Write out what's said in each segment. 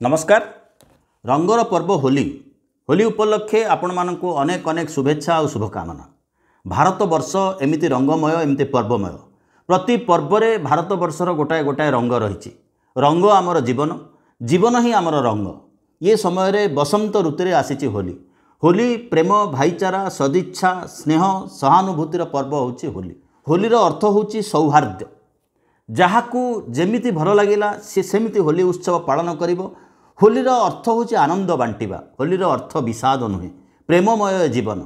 नमस्कार। रंगर पर्व होली होली उपलक्षे आपण मानकु अनेक अनेक शुभेच्छा और शुभकामना। भारत वर्ष एमिति रंगमय एमिति पर्वमय। प्रति पर्वरे भारत वर्षर गोटाए गोटाए रंग रही। रंग आमर जीवन, जीवन ही आमर रंग। ये समय रे बसंत ऋतु आसी होली। होली प्रेम, भाईचारा, सदिच्छा, स्नेह, सहानुभूतिर पर्व होची होली। होलीर अर्थ होची सौहार्द्य। जहाकू जेमिति भल लगिला से सेमिति होली उत्सव पालन करिवो। होलीर अर्थ होची आनंद बांटिबा। होलीर अर्थ विषाद नुहे, प्रेममय जीवन।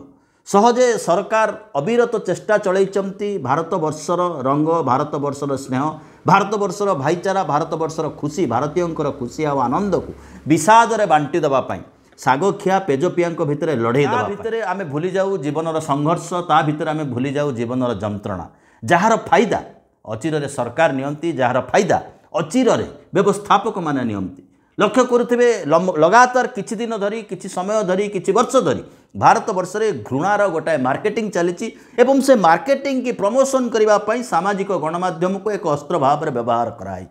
सहजे सरकार अविरत चेष्टा चलैचंती भारत वर्षर रंग, भारत वर्षर स्नेह, भारत वर्षर भाईचारा, भारत वर्षर खुशी, भारतीयंकर खुशी आ आनंद को विषाद रे बांटी दबा पई, साग खिया पेजपिया भितर लड़े दबा भितर आमे भूली जाऊ जीवनर संघर्ष, ता भितर आमे भूली जाऊ जीवनर जंत्रणा। जार फायदा अचिरे सरकार नियंती, जार फायदा अचिरे व्यवस्थापक माने नियंती। लक्ष्य करुथिबे लगातार किछि दिन धरी, किछि समय धरी, किछि वर्ष धरी भारत वर्ष में घृणार गोटाए मार्केटिंग चली एवं से मार्केटिंग की प्रमोशन करने सामाजिक गणमाध्यम को एक अस्त्र भाव में व्यवहार कराई।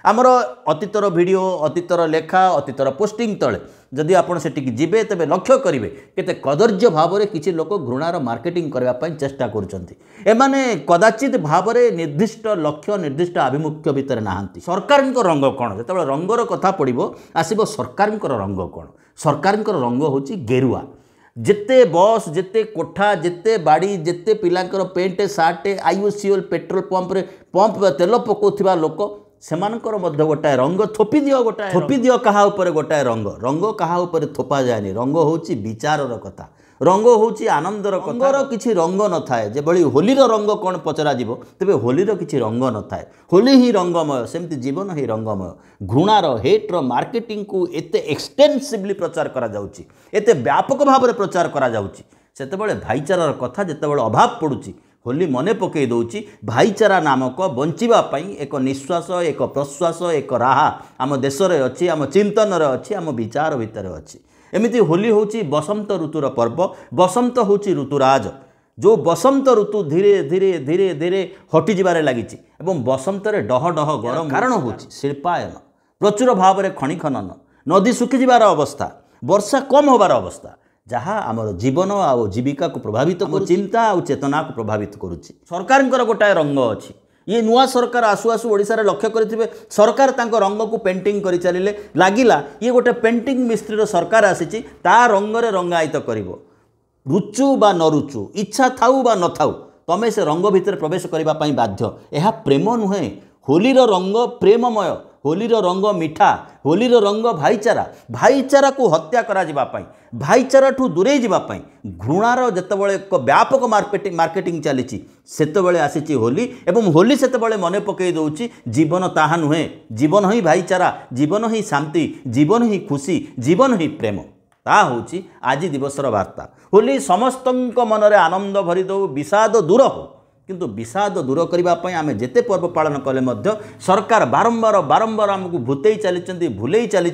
आमर अतीतर वीडियो, अतीतर लेखा, अतीतर पोस्टिंग तले जदि आपण सेटिक जिबे तेबे लक्ष्य करिवे केते कदर्य भाव में किछि लोक घृणार मार्केटिंग करबा पई चेष्टा करूछंती। एमाने कदाचित भाव में निर्दिष्ट लक्ष्य, निर्दिष्ट आभिमुख्य भितर नाहंती। सरकारक रंग कोन? जेतेबेले रंगर कथा पड़िबो आसीबो सरकारक रंग कोन? सरकारक रंग होची गेरुआ। जेते बस, जेते कोठा, जेते बाड़ी, जेते पिलांकर pant shirt, IOCL petrol pump रे पंप तेल पकोथिबा लोक सेमानकर मध्य गोटाए रंग थोपी दियो, गोटाए थोपी दियो कहा ऊपर गोटाए रंग। रंग कहा ऊपर थोपा जाएनी। रंग होची विचारर कथा, रंग होची आनंदर कथा। रंगर किछि रंग न थाए। जे बळी होलीर रंग कोन पचरा जिवो तबे होलीर किछि रंग न थाए। होली ही रंगमय, सेमति जीवन ही रंगमय। घृणार, हेटर, मार्केटिंग को एते एक्सटेंसिवली प्रचार करा जाउची, एते व्यापक भाव में प्रचार करा जाउची। सेतेबेले भाईचारार कथा जेतेबेले अभाव पड़ुची, होली मने पकई दौची भाईचारा नामक बंचिबा पई एक निश्वास, एक प्रश्वास, एक राहा आम देश में अच्छी, आम चिंतन अच्छी, आम विचार भितर अच्छी। एमिति होली होची बसंत ऋतुर पर्व। बसंत होची ऋतुराज। जो बसंत ऋतु धीरे धीरे धीरे धीरे हटि जिबारे लागिची एवं बसंत रे डह डह गरम कारण होची शिल्पायन, प्रचुर भाव में खनि खनन, नदी सुखी जिबार अवस्था, वर्षा कम होबार अवस्था, जहाँ आमर जीवन आ जीविका को प्रभावित कर, चिंता और चेतना को प्रभावित करुच्ची। सरकार गोटाए रंग अच्छी। ये नुआ सरकार आसु आसु ओडिशा रे लक्ष्य करिथिबे सरकार तांको रंग को पेंटिंग करि चलिले लागिला ये गोटे पेंटिंग मिस्त्री सरकार आसीची, ता रंग रे रंगायित करिवो। रुचु बा न रुचु, इच्छा थाउ बा न थाउ, तमे से रंग भितर प्रवेश करबा पई बाध्य। एहा प्रेम नुहे। होलीर रंग प्रेममय, होलीर रंग मिठा, होलीर रंग भाईचारा। भाईचारा को हत्या करा जिबा पई, भाईचारा ठू दूरे जिबा पई घृणार जेतेबेले एक व्यापक मार्केटिंग चलीची सेतेबेले आसीची होली। एवं होली सेतेबेले मने पकई दउची जीवन ताहा नुहे। जीवन ही भाईचारा, जीवन ही शांति, जीवन ही खुशी, जीवन ही प्रेम। ता होची आज दिवसर वार्ता। होली समस्तंक मनरे आनंद भरी दो, विषाद दूर हो। किंतु विषाद दूर करने आम जिते पर्व पालन कले मध्य सरकार बारंबार बारंबार आमको भूतई चली, भूलई चली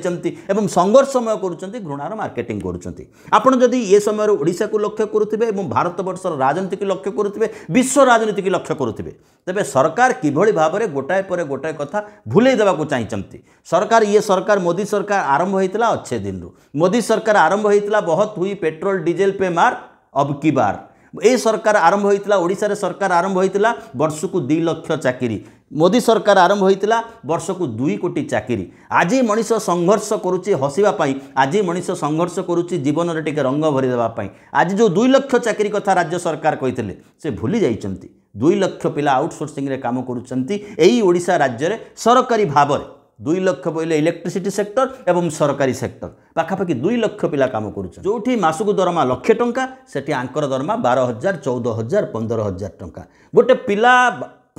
एवं संघर्षमय करुँच, घृणार मार्केटिंग करुँच। आपड़ जदि ये समय ओडिशा को लक्ष्य करुवे, भारत वर्षर राजनीति की लक्ष्य करुवे, विश्व राजनीति की लक्ष्य करुवे, तेबे सरकार किभଳି भाव में गोटाए पर गोटाए कथा भूलई देवाक चाहिए। सरकार ये सरकार मोदी सरकार आरंभ होता अच्छे दिन। मोदी सरकार आरंभ होता बहुत हुई पेट्रोल डीजेल पे मार अब की बार। ए सरकार आरंभ होता, ओडिशा रे सरकार आरंभ होता वर्ष को 2 लाख चाकरी। मोदी सरकार आरंभ होता वर्ष को 2 कोटी चाकरी। आज मनीष संघर्ष करुच्ची हसवाई, आज मनीष संघर्ष करुच्ची जीवन में टिके रंग भरी देवाई। आज जो 2 लाख चाकरी कथा राज्य सरकार कहते से भूली जाइछंती। 2 लाख पिला आउटसोर्सिंग रे काम करुछंती एई ओडिशा राज्य रे सरकारी भाव में। 2 लाख बोले इलेक्ट्रिसिटी सेक्टर एवं सरकारी सेक्टर पाखापाखि 2 लाख पिला काम करुछन। जोठी मासकु दरमा 1 लाख टंका, सेठी आंकर दरमा 12,000, 14,000, 15,000 टंका। गोटे पिला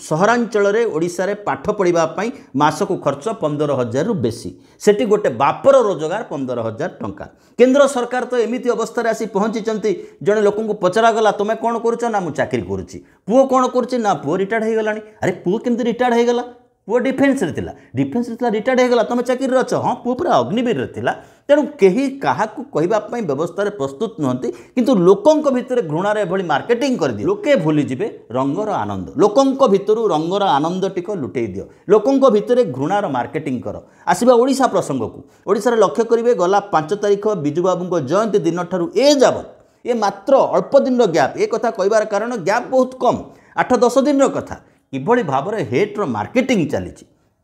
सहरांचल रे ओडिशा रे पाठ पढ़िबा पई मासकु खर्च 15,000 रु बेसी, सेठी गोटे बापर रोजगार 15,000 टंका। केंद्र सरकार तो एमिति अवस्था रे आसी पहुंचीचंती। जने लोकन को पचरा गला तुमे कोन करूछ ना मु चाकरी करूची। पुओ कोन करूची ना पुओ रिटायर्ड हे गलानी। अरे पुओ केमति रिटायर्ड हे गला? पुओ डिफेन्स डिफेन्स रिटायर्ड होगा तुम चाकरी अच्छ हाँ पुओ पूरा अग्निवीर थिला तेणु कहीं क्या कहवाई व्यवस्था प्रस्तुत नुहति किंतु लोकों भितर घृणार एभली मार्केटिंग कर दिए लोके भूली जिबे रंगर आनंद लोकों भितर रंगर आनंद टिक लुटै दियो लोकों भितर घृणार मार्केटिंग कर आसवा ओडिशा प्रसंग को ओडिशा लक्ष्य करेंगे गला 5 तारिख विजु बाबू जयंती दिन ठारू ए जावत ये मात्र अल्प दिन गैप ये कथा कहबार कारण गैप बहुत कम 8-10 दिन कथा किभली भाव में हेट्र मार्केटिंग चली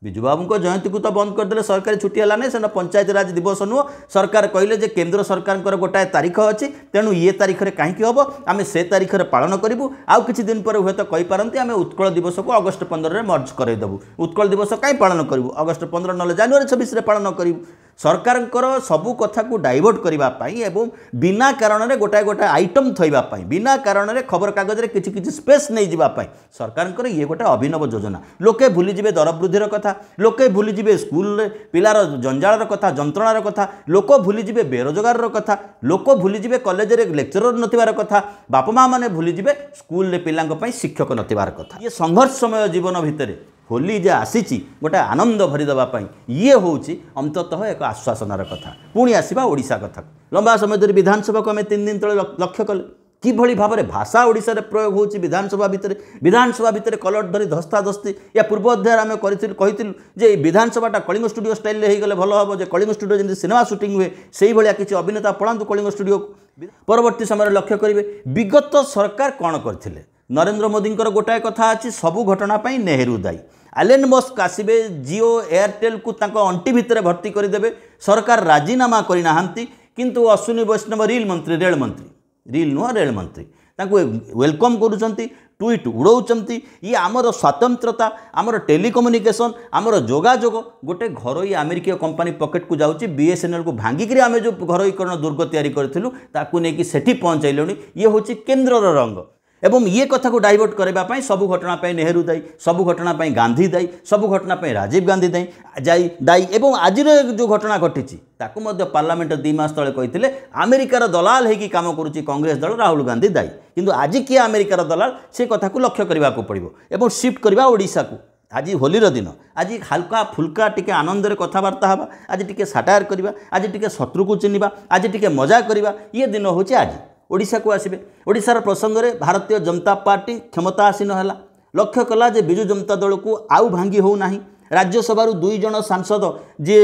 विजु बाबू जयंती को तो बंद करदे सरकारी छुट्टी है ना से पंचायत राज दिवस नुह सरकार कहले जे केंद्र सरकार गोटाए तारीख अच्छी तेणु ये तारीख में कहीं हम आम से तारीख में पालन करूँ आउ कि दिन पर हूँ तो कहींपारती आम उत्कल दिवस को अगस्ट 15 में मर्ज करदेबू उत्कल दिवस कहीं पालन करूँ अगस्ट 15 ना जानुरी 26 पालन करूँ सरकार सबू कथा को डाइवर्ट करने एवं बिना कारण में गोटाए गोटाए आइटम थोपाई बिना कारण में खबर कागज में किसी किसी स्पेस नहीं जावाई सरकार ये गोटे अभिनव योजना लोके भूलीजे दर वृद्धि कथा लोके भूलीजे स्कूल पिलार जंजाल कथा जंत्रणार कथा लोक भूलीजे बेरोजगार कथा लोक भूलीजे कॉलेज में लेक्चरर नथिबार कथा बापा माँ मैंने भूलीजे स्कूल पिलांई शिक्षक नथिबार कथा ये संघर्षमय जीवन भितर होली जे आसी गोटे आनंद भरी देवाई ये हूँ अंततः एक आश्वासनार कथा पुणी आसवा ओडिशा कथा लंबा समय धरी विधानसभा को आम 3 दिन तले लक्ष्य कले किभली भाव में भाषा ओडिशा रे प्रयोग होची विधानसभा भितर कलट धरी धस्ताधस्ती या पूर्व अध्याय आम कही जे विधानसभाटा कलिंग स्टूडियो स्टाइल हो गले भल हम जे कलिंग स्टूडियो जमी सिनेमा सुटिंग हुए से भाया किसी अभिनेता पढ़ातु कलिंग स्टूडियो परवर्ती समय लक्ष्य करेंगे विगत सरकार कौन करथिले नरेंद्र मोदी गोटाए कथा अच्छी सबू घटना नेहरू दायी एलन मस्क आसबे जिओ एयरटेल को अंटी भितर भर्ती करदे सरकार राजीनामा करना किंतु अश्विनी वैष्णव रेल मंत्री वेलकम करुँच ट्वीट उड़ाऊँच ये आमर स्वतंत्रता आमर टेलीकम्युनिकेशन आमर जोगाजोग गोटे घरोई अमेरिकीय कंपनी पॉकेट को जाऊँगी बीएसएनएल को भांगिक आम जो घरोईकरण दुर्ग तैयारी करूँ सेठी पहुँचाइलुँ ये हूँ केन्द्रर रंग एवं ये कथा को डाइवर्ट करने सबू घटना नेहरू दायी सबू घटना गांधी दायी सबू घटना राजीव गांधी दायी एवं आज जो घटना घटी पार्लियामेंट 2 मास तले कहते अमेरिकार दलाल होगी काम करुच्ची कांग्रेस दल राहुल गांधी दायी किंतु आज किए अमेरिकार दलाल से कथा को लक्ष्य करने को पड़ो एवं शिफ्ट करवा ओडिशा को आज होलीर दिन आज हल्का फुल्का टिके आनंद रे कथबार्ता हवा आज टिके साटायर करवा आज टिके शत्रु को चिन्हवा आज टिके मजा करवा ये दिन हूँ आज ओडिशा को आसबे ओडिशार प्रसंग में भारतीय जनता पार्टी क्षमता आसीन है लक्ष्य कला जे विजु जनता दल को आउ भांगी होना राज्यसभा 2 जन सांसद जे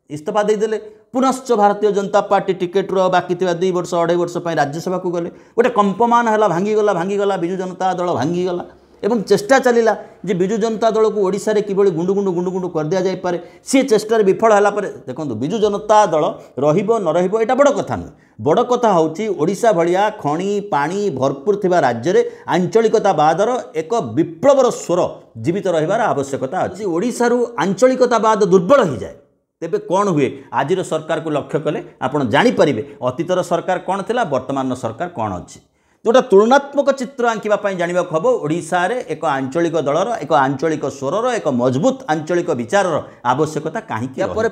इस्तीफा देदेले पुनश्च भारतीय जनता पार्टी टिकेट बाकी 2 वर्ष 2.5 वर्ष राज्यसभा को गले गोटे कंपमान है भांगीगला विजु जनता दल भांगीगला एवं चेष्टा चलला जे विजु जनता दल को ओडिशा रे किभली गुंडु गुंडु गुंडु गुंडु कर दिया जाय पारे सी चेष्टार विफल हला पर देखंतु विजु जनता दल रहिबो न रहिबो एटा बड़ कथा न बड़ कथा होची ओडिशा भलिया खणी पानी भरपूर थिबा राज्य रे आंचलिकतावादर एक विप्लवर स्वर जीवित रहिबार आवश्यकता अछि ओडिशा रु आंचलिकतावाद दुर्बल हो जाए तेबे कौन हुए आज सरकार को लक्ष्य कले आपण जानि परिबे अतीतर सरकार कौन थिला वर्तमान सरकार कौन अछि जोटा तुलनात्मक चित्र आंकिबा जाना हम ओडिशा रे एक आंचलिक दलर एक आंचलिक स्वरर एक मजबूत आंचलिक विचार आवश्यकता कहीं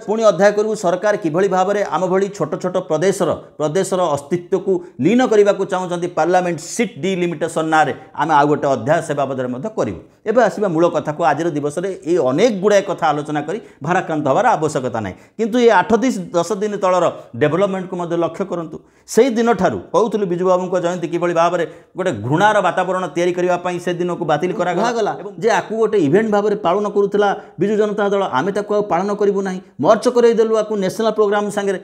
पुणी अध्याय करूँ सरकार किभली भाव में आम भली छोट छोट प्रदेशर अस्तित्व को लीन करने को चाहते पार्लियामेंट सीट डिलिमिटेशन ना आम आउ गोटे अध्याय से बाबद करूँ एवं आसवा मूल कथा को आज दिवस में ये अनेक गुड़ाए कथा आलोचना कर भाराक्रांत हबार आवश्यकता ना किंतु ये 8-10 दिन तलर डेभलपमेंट को लक्ष्य करूँ से दिन ठारू कहूँ विजु बाबू जयंती किभली भाव में गोटे घृणार वातावरण तैयारी करने से दिन को बातिल करागला जे आपको गोटे इवेंट भाव में पालन करूला विजु जनता दल आम पालन करूँ ना मर्च करदेलु आपको नेशनल प्रोग्राम सांगे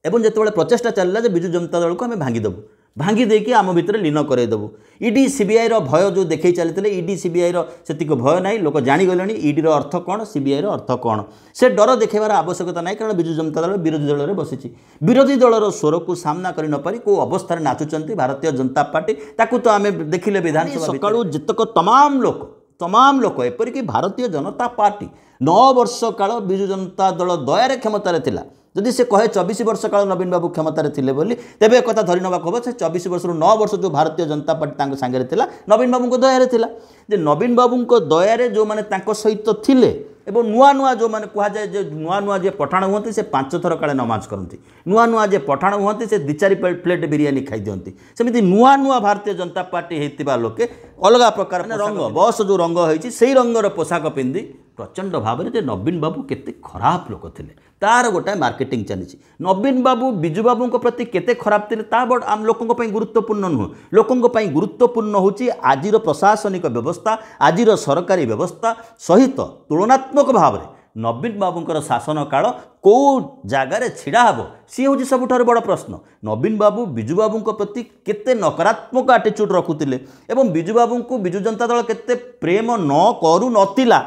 एवं जिते प्रचेषा चलला विजु जनता दल को आम भांगीदेबू भांगी देकी आम भितर लीन करदेबू ईडी सीबीआई भय जो देखई चलते ईडी सीबीआई सेतिक भय ना लोक जाणीगले ईडी अर्थ कौन सीबीआई अर्थ कौन से डर देखार आवश्यकता ना कारण विजु जनता दल विरोधी दल में बसी विरोधी दलर स्वर को सामना कर न पारि को अवस्था नाचुंट भारतीय जनता पार्टी ताकू तो आम देखिले विधानसभा सकाळू जितक तमाम लोक एपरिक भारतीय जनता पार्टी 9 वर्ष काल विजु जनता दल दयार क्षमतार थिला जदि से कहे 24 वर्ष काल नवीन बाबू क्षमतार थिले बोली तेबे एक कथा धरि नबाक हम से 24 वर्ष 9 वर्ष जो भारतीय जनता पार्टी सांगे थिला नवीन बाबू दयार थिला जे नवीन बाबू दयार जो माने सहित थिले एवं नुआ नुआ जो मैंने कह जाए नुआ नुआ जे पठाण हुआ से 5 थर काले नमाज करती नुआ नुआ जे पठाण हुआ से 2-4 प्लेट बिरियानी खाई दिखती सेमती नुआ नुआ भारतीय जनता पार्टी होता लोके अलग प्रकार रंग बस जो रंग होती से रंगर पोशाक पिंधि प्रचंड भाव में नवीन बाबू केते खराब लोक थे तार गोटाए मार्केटिंग चली नवीन बाबू बिजू बाबू प्रति केते खराब थे ता बड़ आम लोकों गुरुत्वपूर्ण नुह लोकों गुरुत्वपूर्ण होची आजिर प्रशासनिक व्यवस्था आजिर सरकारी व्यवस्था सहित तुलनात्मक भाव में नवीन बाबूंकर शासन काल कौ जगार छिड़ा हे सी हूँ सबुठ बड़ प्रश्न नवीन बाबू बिजू बाबू प्रति केते नकारात्मक आटिट्यूड रखुते एवं बिजू बाबू को बिजू जनता दल केते प्रेम न करू नथिला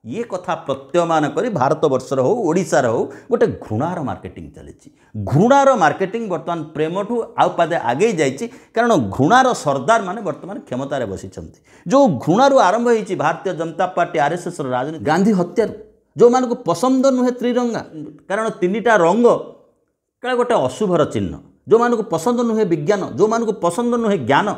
ये कथा प्रत्ययमान करी भारत वर्षर हो ओडिशार हो गोटे घृणार मार्केटिंग चली घृणार मार्केटिंग बर्तमान प्रेम ठू आउ पादे आगे जाइए कारण घृणार सरदार माने बर्तमान क्षमतार बसी जो घृणार आरंभ होती भारतीय जनता पार्टी आरएसएस राजनीति गांधी हत्यार जो मान को पसंद नुहे त्रिरंगा कारण तीनटा रंग कड़ा गोटे अशुभर चिन्ह जो मान को पसंद नुहे विज्ञान जो मान को पसंद नुहे ज्ञान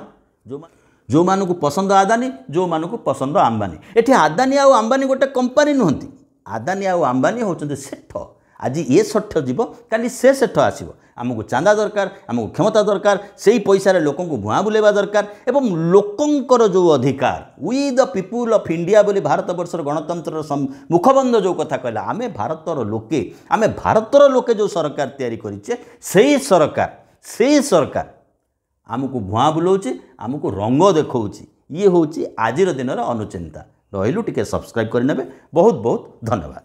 जो मान को पसंद आदानी जो मान को पसंद अंबानी एठी आदानी आउ अंबानी गोटे कंपनी नुहंती आदानी आउ अंबानी होचंते सेठ आज ये सेठ जीव काली से सेठ आसीबो आमको चांदा दरकार आमको क्षमता दरकार से ही पैसा लोक भुआ बुलेवा दरकार एवं लोकंकर जो अधिकार we the people of India बोली भारत वर्षर गणतंत्र मुखबंध जो कथा कहला आमे भारतर लोके जो सरकार तैयारी करिचे से सरकार आमको भुआ बुलाऊँ आमको रंग देखा ये हूँ आजिर दिन अनुचिंता रही टिके सब्सक्राइब करने बहुत बहुत धन्यवाद।